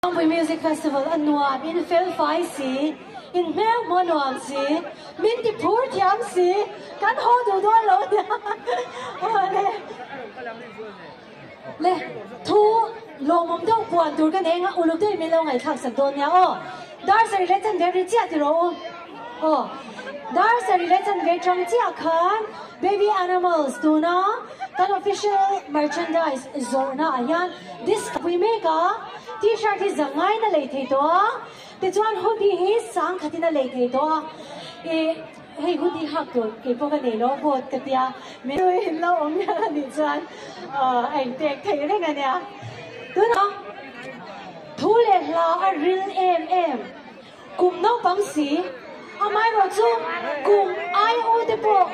Songboy Music Festival Anuam in Phil Phai Si in Mel Monuam Si Min Ti Pur Thiam Si Kan Ho Du Do Lo Le Thu Lo Mom Dong Puan Dur Kan Enga Uluk Doi Min Lo Ngai Khak San Don Ya O Dar Sari Legendary Chia Ti Ro O Dar Sari Legendary Chang Chia Khan Baby Animals Tuna Kan official merchandise Zorna Ayan This we make a T-shirt is a nine a late door. The one hoodie is sang Katina late door. Hey, hoodie Hako, Kipoganino, what Katia, Miro long it's one. And take Kairangania. Do not Tule La a real MM. Kum no bumsy. Am I not so? Kum I owe the book.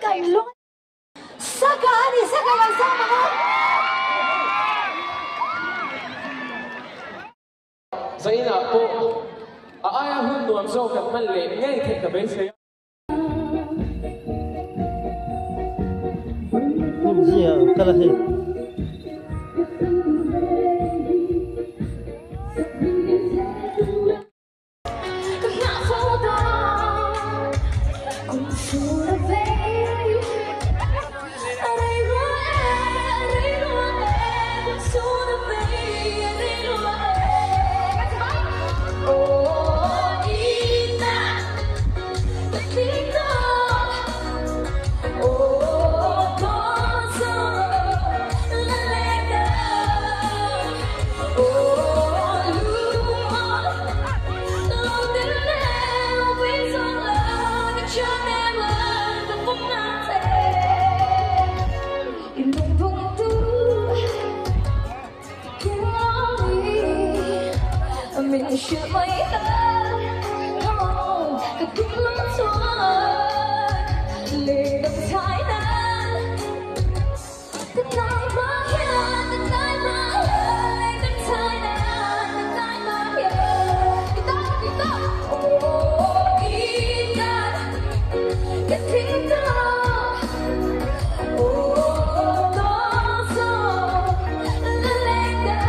Kailo Sakani Sakama. Zaina po, aaya hundu am so kat malle ngay tek ka bese. Iya, kalau sih. Shoot my head, come on, the people are torn, leave them tight the night my hand, the night my hand, leave them tight the night my hand, get up, oh, he got, get picked up, oh, no, so, let go,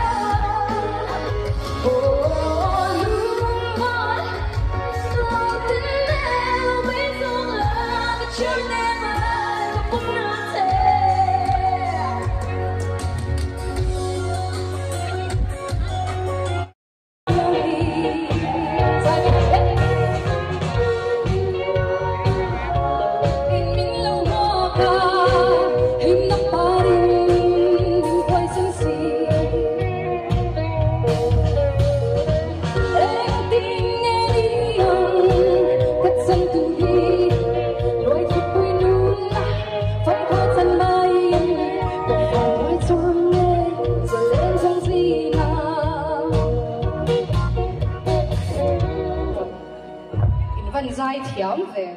oh. Dai thiam về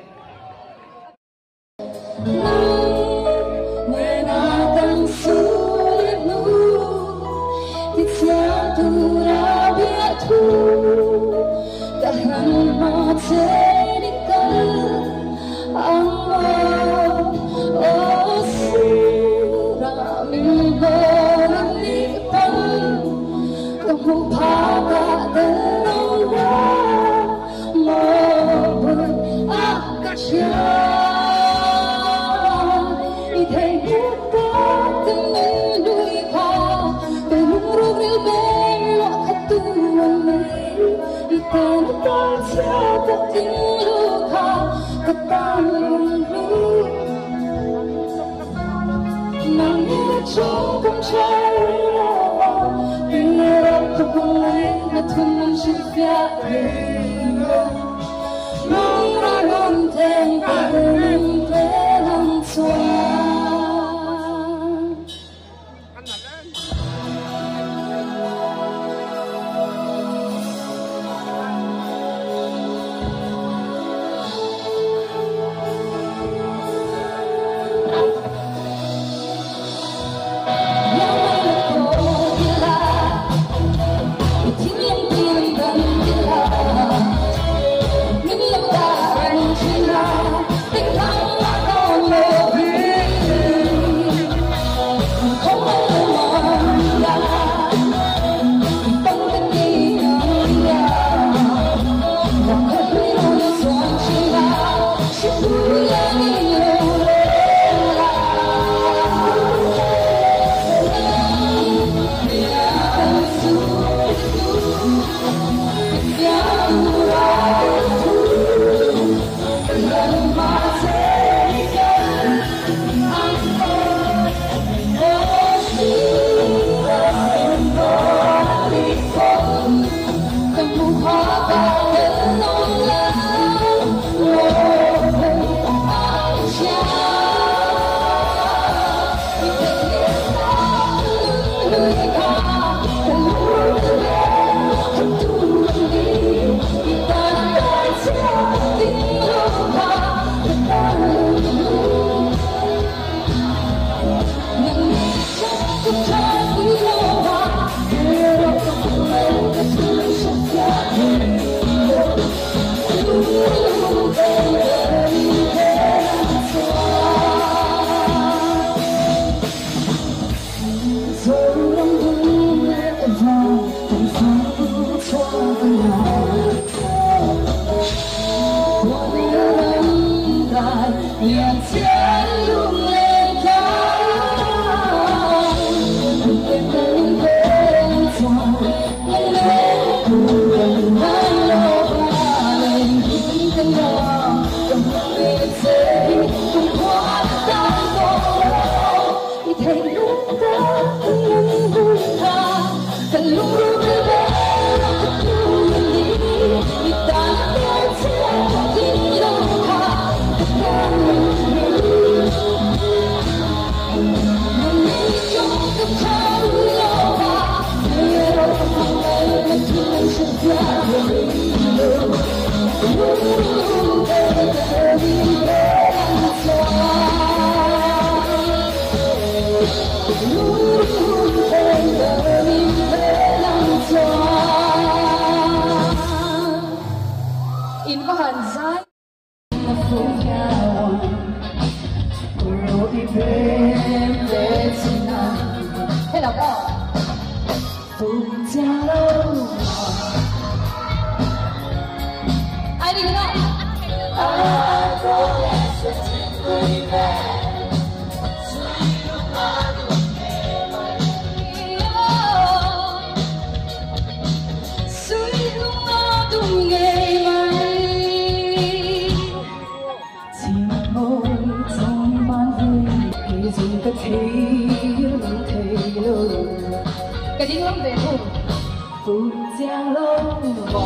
In có hẳn dãi thế là có ai đi không? Cái gì không về không? Phút giang lâu mò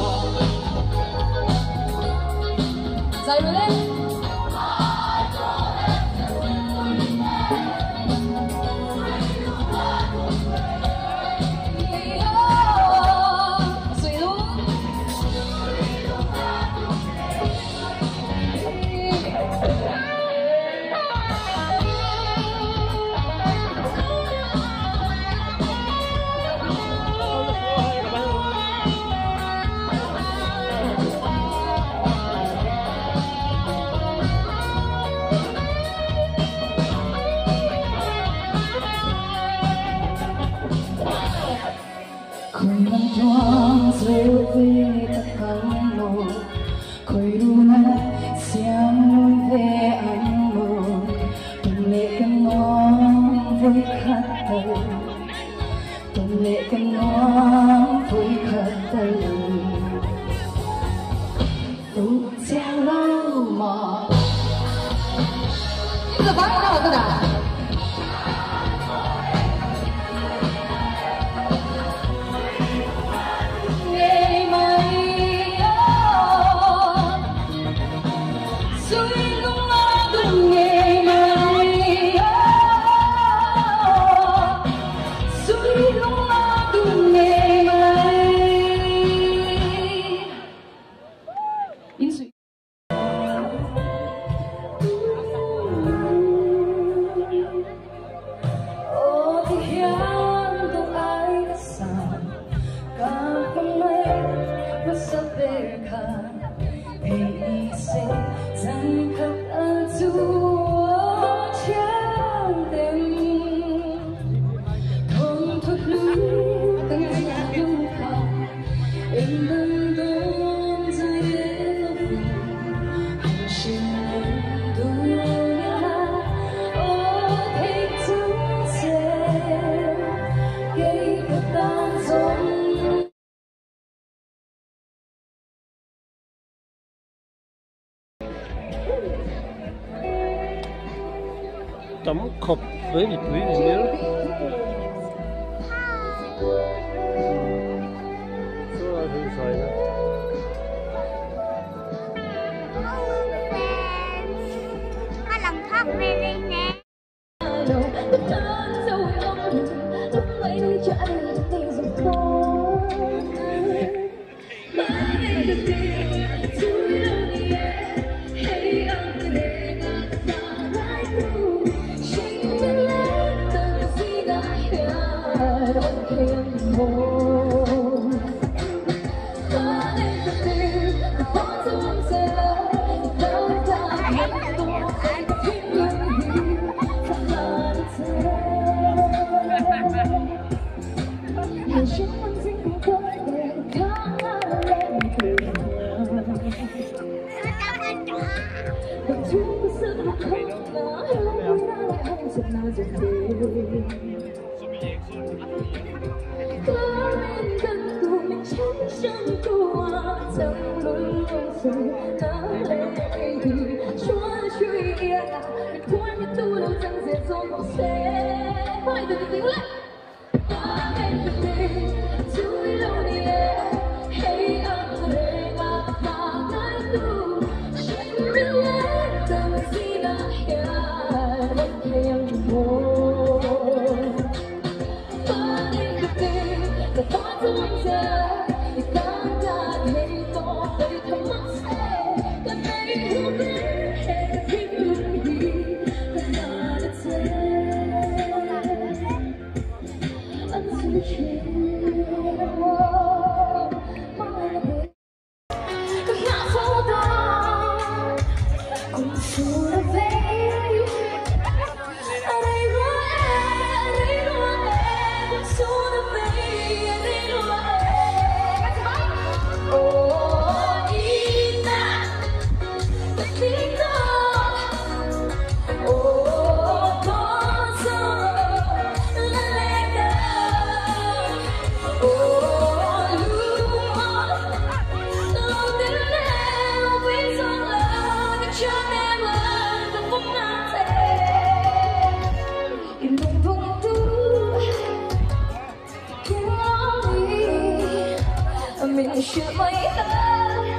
dậy rồi lên. Tấm khop với một quý miếng số là thứ sai đó. Nó làm khóc lên đi nè. The thoughts of mình chưa mấy ta